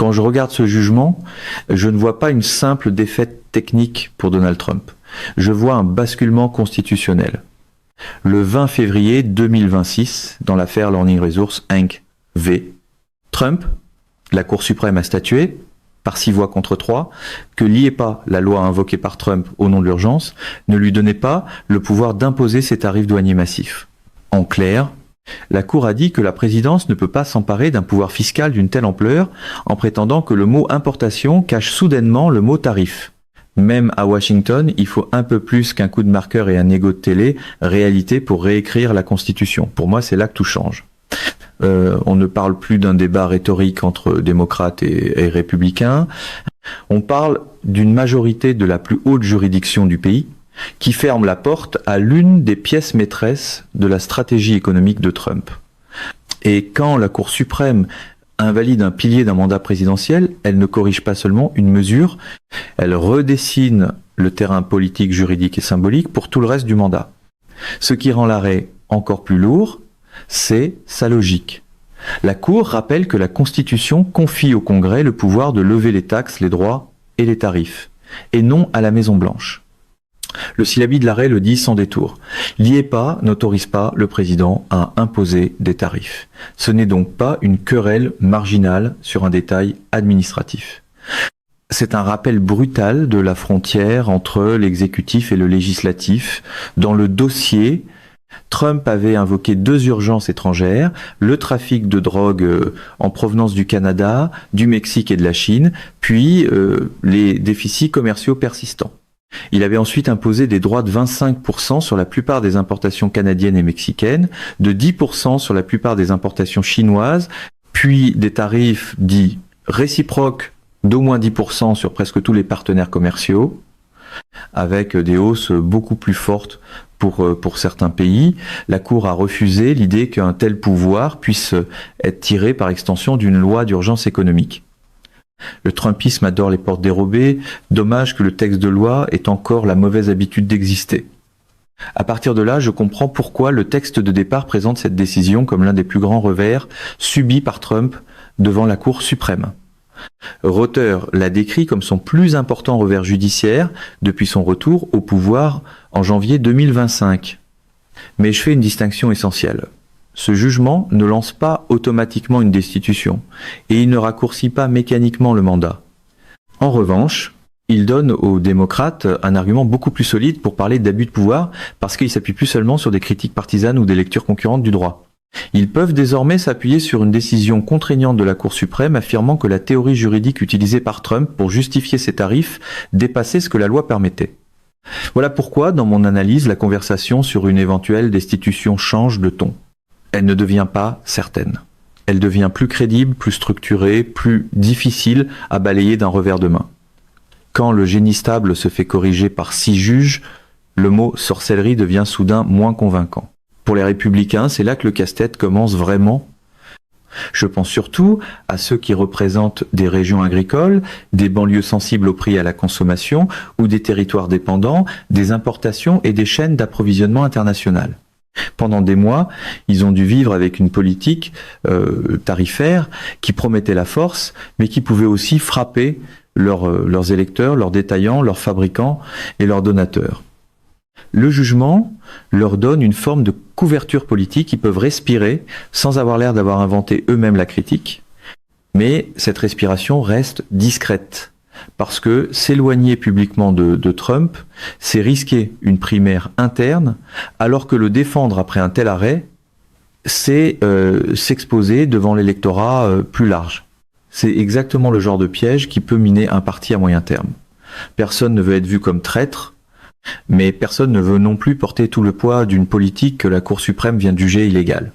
Quand je regarde ce jugement, je ne vois pas une simple défaite technique pour Donald Trump. Je vois un basculement constitutionnel. Le 20 février 2026, dans l'affaire Learning Resources Inc. V, Trump, la Cour suprême a statué, par 6 voix contre 3, que l'IEPA, la loi invoquée par Trump au nom de l'urgence, ne lui donnait pas le pouvoir d'imposer ses tarifs douaniers massifs. En clair, la Cour a dit que la présidence ne peut pas s'emparer d'un pouvoir fiscal d'une telle ampleur en prétendant que le mot importation cache soudainement le mot tarif. Même à Washington, il faut un peu plus qu'un coup de marqueur et un égo de télé, réalité pour réécrire la Constitution. Pour moi, c'est là que tout change. On ne parle plus d'un débat rhétorique entre démocrates et républicains. On parle d'une majorité de la plus haute juridiction du pays qui ferme la porte à l'une des pièces maîtresses de la stratégie économique de Trump. Et quand la Cour suprême invalide un pilier d'un mandat présidentiel, elle ne corrige pas seulement une mesure, elle redessine le terrain politique, juridique et symbolique pour tout le reste du mandat. Ce qui rend l'arrêt encore plus lourd, c'est sa logique. La Cour rappelle que la Constitution confie au Congrès le pouvoir de lever les taxes, les droits et les tarifs, et non à la Maison-Blanche. Le syllabi de l'arrêt le dit sans détour. L'IEPA n'autorise pas le président à imposer des tarifs. Ce n'est donc pas une querelle marginale sur un détail administratif. C'est un rappel brutal de la frontière entre l'exécutif et le législatif. Dans le dossier, Trump avait invoqué 2 urgences étrangères, le trafic de drogue en provenance du Canada, du Mexique et de la Chine, puis les déficits commerciaux persistants. Il avait ensuite imposé des droits de 25% sur la plupart des importations canadiennes et mexicaines, de 10% sur la plupart des importations chinoises, puis des tarifs dits réciproques d'au moins 10% sur presque tous les partenaires commerciaux, avec des hausses beaucoup plus fortes pour certains pays. La Cour a refusé l'idée qu'un tel pouvoir puisse être tiré par extension d'une loi d'urgence économique. Le trumpisme adore les portes dérobées, dommage que le texte de loi ait encore la mauvaise habitude d'exister. À partir de là, je comprends pourquoi le texte de départ présente cette décision comme l'un des plus grands revers subis par Trump devant la Cour suprême. Reuter l'a décrit comme son plus important revers judiciaire depuis son retour au pouvoir en janvier 2025. Mais je fais une distinction essentielle. Ce jugement ne lance pas automatiquement une destitution et il ne raccourcit pas mécaniquement le mandat. En revanche, il donne aux démocrates un argument beaucoup plus solide pour parler d'abus de pouvoir parce qu'il s'appuie plus seulement sur des critiques partisanes ou des lectures concurrentes du droit. Ils peuvent désormais s'appuyer sur une décision contraignante de la Cour suprême affirmant que la théorie juridique utilisée par Trump pour justifier ses tarifs dépassait ce que la loi permettait. Voilà pourquoi, dans mon analyse, la conversation sur une éventuelle destitution change de ton. Elle ne devient pas certaine. Elle devient plus crédible, plus structurée, plus difficile à balayer d'un revers de main. Quand le génie stable se fait corriger par 6 juges, le mot sorcellerie devient soudain moins convaincant. Pour les républicains, c'est là que le casse-tête commence vraiment. Je pense surtout à ceux qui représentent des régions agricoles, des banlieues sensibles au prix à la consommation ou des territoires dépendants, des importations et des chaînes d'approvisionnement internationales. Pendant des mois, ils ont dû vivre avec une politique tarifaire qui promettait la force, mais qui pouvait aussi frapper leurs électeurs, leurs détaillants, leurs fabricants et leurs donateurs. Le jugement leur donne une forme de couverture politique, ils peuvent respirer sans avoir l'air d'avoir inventé eux-mêmes la critique, mais cette respiration reste discrète. Parce que s'éloigner publiquement de Trump, c'est risquer une primaire interne, alors que le défendre après un tel arrêt, c'est s'exposer devant l'électorat plus large. C'est exactement le genre de piège qui peut miner un parti à moyen terme. Personne ne veut être vu comme traître, mais personne ne veut non plus porter tout le poids d'une politique que la Cour suprême vient de juger illégale.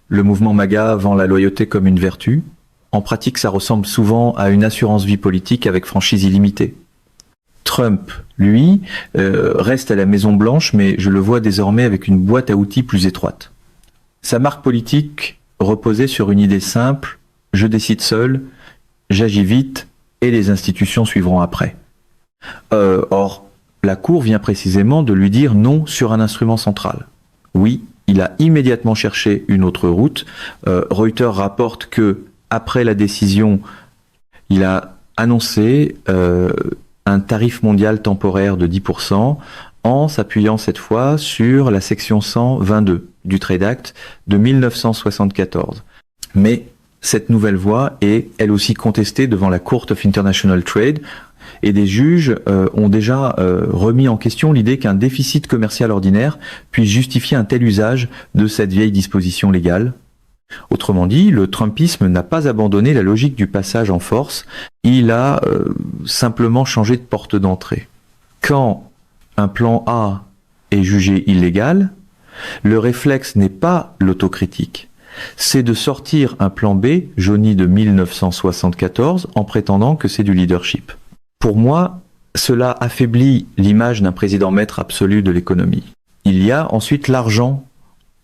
Le mouvement MAGA vend la loyauté comme une vertu. En pratique, ça ressemble souvent à une assurance vie politique avec franchise illimitée. Trump, lui, reste à la Maison-Blanche, mais je le vois désormais avec une boîte à outils plus étroite. Sa marque politique reposait sur une idée simple, je décide seul, j'agis vite, et les institutions suivront après. Or, la Cour vient précisément de lui dire non sur un instrument central. Oui, il a immédiatement cherché une autre route. Reuters rapporte que, après la décision, Il a annoncé un tarif mondial temporaire de 10% en s'appuyant cette fois sur la section 122 du Trade Act de 1974. Mais cette nouvelle voie est elle aussi contestée devant la Court of International Trade et des juges ont déjà remis en question l'idée qu'un déficit commercial ordinaire puisse justifier un tel usage de cette vieille disposition légale. Autrement dit, le Trumpisme n'a pas abandonné la logique du passage en force, il a simplement changé de porte d'entrée. Quand un plan A est jugé illégal, le réflexe n'est pas l'autocritique, c'est de sortir un plan B, jauni de 1974, en prétendant que c'est du leadership. Pour moi, cela affaiblit l'image d'un président maître absolu de l'économie. Il y a ensuite l'argent,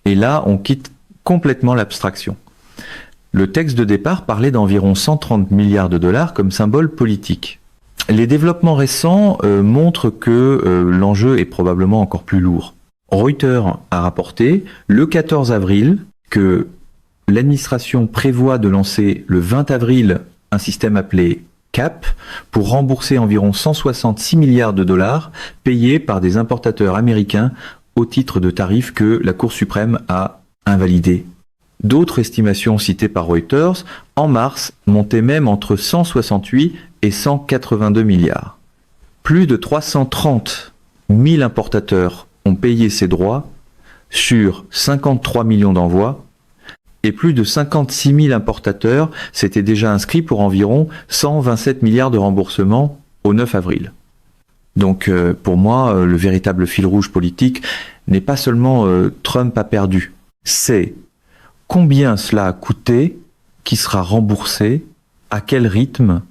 et là on quitte complètement l'abstraction. Le texte de départ parlait d'environ 130 milliards de dollars comme symbole politique. Les développements récents montrent que l'enjeu est probablement encore plus lourd. Reuters a rapporté le 14 avril que l'administration prévoit de lancer le 20 avril un système appelé CAP pour rembourser environ 166 milliards de dollars payés par des importateurs américains au titre de tarifs que la Cour suprême a invalidés. D'autres estimations citées par Reuters, en mars, montaient même entre 168 et 182 milliards. Plus de 330 000 importateurs ont payé ces droits sur 53 millions d'envois et plus de 56 000 importateurs s'étaient déjà inscrits pour environ 127 milliards de remboursements au 9 avril. Donc pour moi, le véritable fil rouge politique n'est pas seulement Trump a perdu, c'est combien cela a coûté, qui sera remboursé, à quel rythme,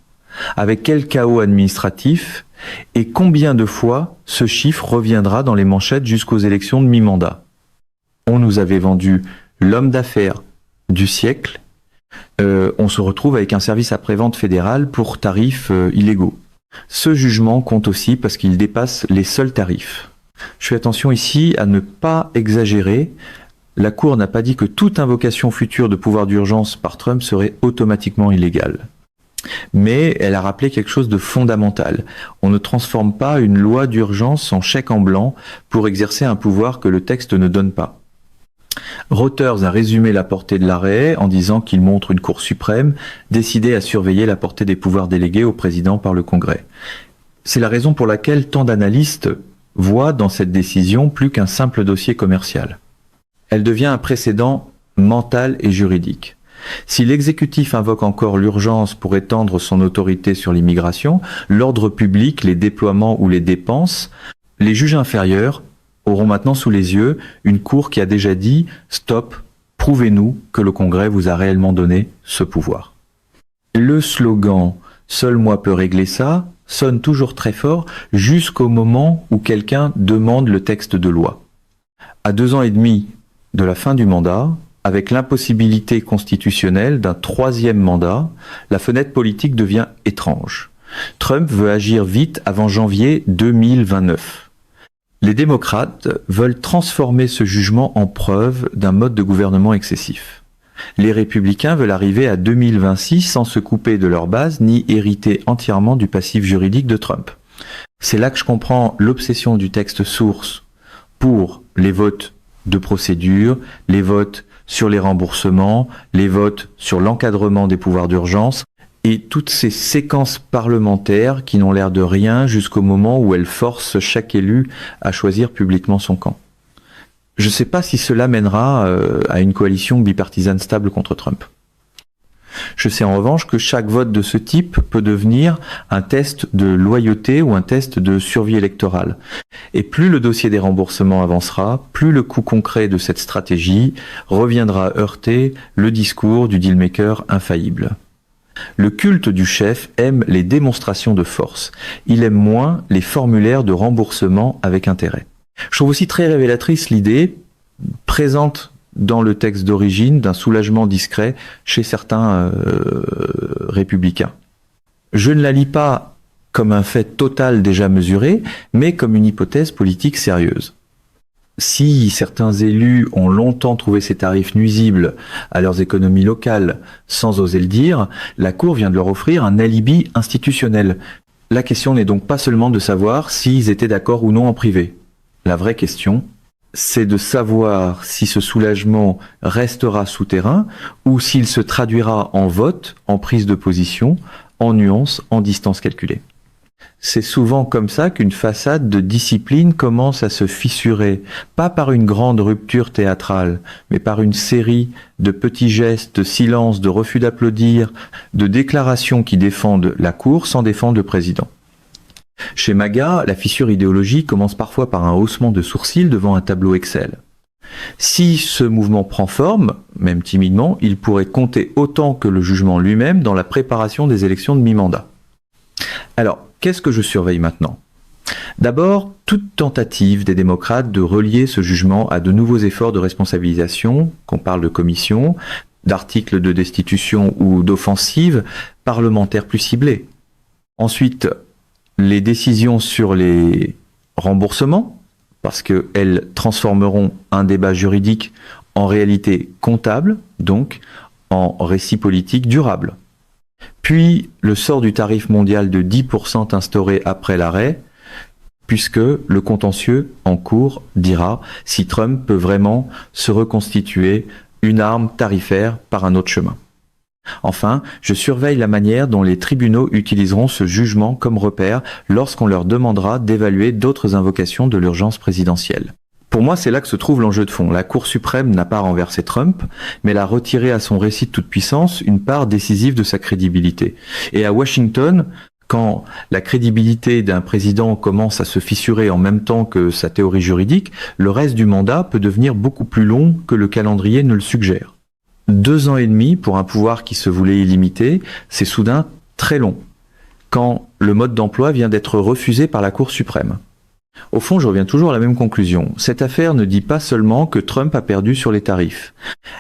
avec quel chaos administratif, et combien de fois ce chiffre reviendra dans les manchettes jusqu'aux élections de mi-mandat. On nous avait vendu l'homme d'affaires du siècle, on se retrouve avec un service après-vente fédéral pour tarifs illégaux. Ce jugement compte aussi parce qu'il dépasse les seuls tarifs. Je fais attention ici à ne pas exagérer. La Cour n'a pas dit que toute invocation future de pouvoir d'urgence par Trump serait automatiquement illégale. Mais elle a rappelé quelque chose de fondamental. On ne transforme pas une loi d'urgence en chèque en blanc pour exercer un pouvoir que le texte ne donne pas. Reuters a résumé la portée de l'arrêt en disant qu'il montre une Cour suprême décidée à surveiller la portée des pouvoirs délégués au président par le Congrès. C'est la raison pour laquelle tant d'analystes voient dans cette décision plus qu'un simple dossier commercial. Elle devient un précédent mental et juridique. Si l'exécutif invoque encore l'urgence pour étendre son autorité sur l'immigration, l'ordre public, les déploiements ou les dépenses, les juges inférieurs auront maintenant sous les yeux une cour qui a déjà dit « Stop, prouvez-nous que le Congrès vous a réellement donné ce pouvoir ». Le slogan « Seul moi peux régler ça » sonne toujours très fort jusqu'au moment où quelqu'un demande le texte de loi. À 2 ans et demi de la fin du mandat, avec l'impossibilité constitutionnelle d'un 3e mandat, la fenêtre politique devient étrange. Trump veut agir vite avant janvier 2029. Les démocrates veulent transformer ce jugement en preuve d'un mode de gouvernement excessif. Les républicains veulent arriver à 2026 sans se couper de leur base ni hériter entièrement du passif juridique de Trump. C'est là que je comprends l'obsession du texte source pour les votes de procédure, les votes sur les remboursements, les votes sur l'encadrement des pouvoirs d'urgence et toutes ces séquences parlementaires qui n'ont l'air de rien jusqu'au moment où elles forcent chaque élu à choisir publiquement son camp. Je ne sais pas si cela mènera à une coalition bipartisane stable contre Trump. Je sais en revanche que chaque vote de ce type peut devenir un test de loyauté ou un test de survie électorale. Et plus le dossier des remboursements avancera, plus le coût concret de cette stratégie reviendra heurter le discours du dealmaker infaillible. Le culte du chef aime les démonstrations de force. Il aime moins les formulaires de remboursement avec intérêt. Je trouve aussi très révélatrice l'idée présente dans le texte d'origine d'un soulagement discret chez certains républicains. Je ne la lis pas comme un fait total déjà mesuré, mais comme une hypothèse politique sérieuse. Si certains élus ont longtemps trouvé ces tarifs nuisibles à leurs économies locales sans oser le dire, la Cour vient de leur offrir un alibi institutionnel. La question n'est donc pas seulement de savoir s'ils étaient d'accord ou non en privé. La vraie question, c'est de savoir si ce soulagement restera souterrain ou s'il se traduira en vote, en prise de position, en nuances, en distance calculée. C'est souvent comme ça qu'une façade de discipline commence à se fissurer, pas par une grande rupture théâtrale, mais par une série de petits gestes, de silences, de refus d'applaudir, de déclarations qui défendent la Cour sans défendre le président. Chez MAGA, la fissure idéologique commence parfois par un haussement de sourcils devant un tableau Excel. Si ce mouvement prend forme, même timidement, il pourrait compter autant que le jugement lui-même dans la préparation des élections de mi-mandat. Alors, qu'est-ce que je surveille maintenant ? D'abord, toute tentative des démocrates de relier ce jugement à de nouveaux efforts de responsabilisation, qu'on parle de commission, d'articles de destitution ou d'offensives parlementaires plus ciblées. Ensuite, les décisions sur les remboursements, parce qu'elles transformeront un débat juridique en réalité comptable, donc en récit politique durable. Puis le sort du tarif mondial de 10% instauré après l'arrêt, puisque le contentieux en cours dira si Trump peut vraiment se reconstituer une arme tarifaire par un autre chemin. Enfin, je surveille la manière dont les tribunaux utiliseront ce jugement comme repère lorsqu'on leur demandera d'évaluer d'autres invocations de l'urgence présidentielle. Pour moi, c'est là que se trouve l'enjeu de fond. La Cour suprême n'a pas renversé Trump, mais elle a retiré à son récit de toute puissance une part décisive de sa crédibilité. Et à Washington, quand la crédibilité d'un président commence à se fissurer en même temps que sa théorie juridique, le reste du mandat peut devenir beaucoup plus long que le calendrier ne le suggère. 2 ans et demi pour un pouvoir qui se voulait illimité, c'est soudain très long, quand le mode d'emploi vient d'être refusé par la Cour suprême. Au fond, je reviens toujours à la même conclusion. Cette affaire ne dit pas seulement que Trump a perdu sur les tarifs.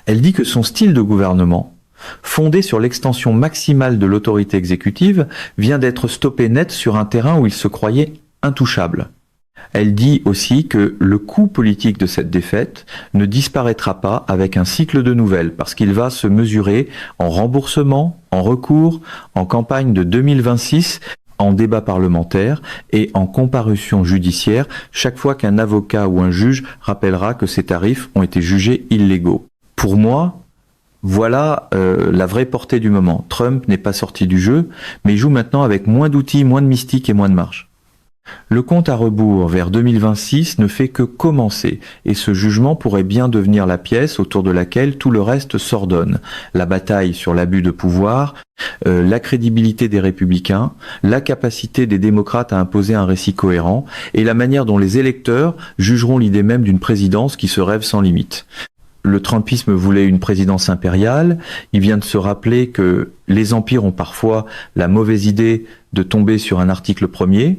Elle dit que son style de gouvernement, fondé sur l'extension maximale de l'autorité exécutive, vient d'être stoppé net sur un terrain où il se croyait intouchable. Elle dit aussi que le coût politique de cette défaite ne disparaîtra pas avec un cycle de nouvelles, parce qu'il va se mesurer en remboursement, en recours, en campagne de 2026, en débat parlementaire et en comparution judiciaire chaque fois qu'un avocat ou un juge rappellera que ces tarifs ont été jugés illégaux. Pour moi, voilà la vraie portée du moment. Trump n'est pas sorti du jeu, mais il joue maintenant avec moins d'outils, moins de mystique et moins de marge. Le compte à rebours vers 2026 ne fait que commencer, et ce jugement pourrait bien devenir la pièce autour de laquelle tout le reste s'ordonne. La bataille sur l'abus de pouvoir, la crédibilité des républicains, la capacité des démocrates à imposer un récit cohérent, et la manière dont les électeurs jugeront l'idée même d'une présidence qui se rêve sans limite. Le trumpisme voulait une présidence impériale, il vient de se rappeler que les empires ont parfois la mauvaise idée de tomber sur un article premier,